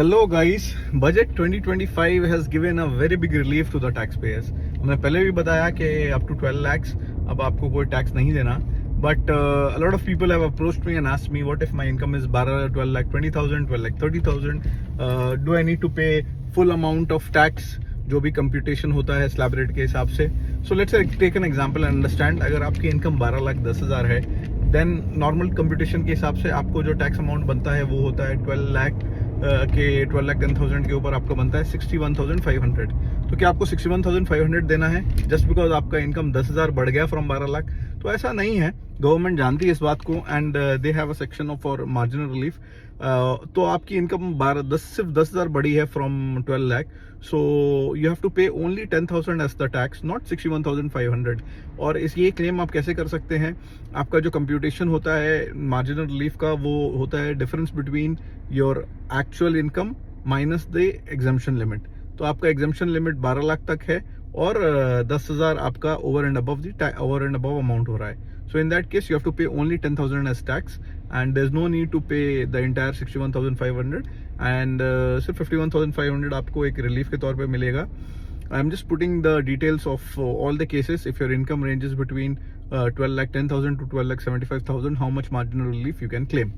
Hello guys, budget 2025 has given a very big relief to the taxpayers. हमने पहले भी बताया कि up to 12 lakhs अब आपको कोई टैक्स नहीं देना. But a lot of people have approached me and asked me, what if my income is 12 lakh 20,000, 12 lakh 30,000? Do I need to pay full amount of tax? जो भी computation होता है slab rate के हिसाब से. So let's take an example and understand. अगर आपकी income 12,10,000 है, देन नॉर्मल कंप्यूटेशन के हिसाब से आपको जो टैक्स अमाउंट बनता है वो होता है 12,10,000 के ऊपर आपको बनता है 61,500. तो क्या आपको 61,500 देना है जस्ट बिकॉज आपका इनकम 10,000 बढ़ गया फ्रॉम 12 लाख? तो ऐसा नहीं है. गवर्नमेंट जानती है इस बात को and they have a section for marginal relief. तो आपकी इनकम सिर्फ 10,000 बढ़ी है from 12 lakh. So you have to pay only 10,000 as the tax, not 61,500. और इस ये क्लेम आप कैसे कर सकते हैं? आपका जो कंप्यूटेशन होता है मार्जिनल रिलीफ का वो होता है difference between your actual income minus the exemption limit. तो आपका एग्जम्पशन लिमिट 12 लाख तक है और 10,000 आपका ओवर एंड अबव अमाउंट हो रहा है. So in that case you have to pay only 10,000 as tax and there's no need to pay the entire 61,500 and सिर्फ 51,500 आपको एक रिलीफ के तौर पे मिलेगा. I am just putting the details of all the cases. If your income ranges between 12,10,000 to 12,75,000, how much marginal relief you can claim.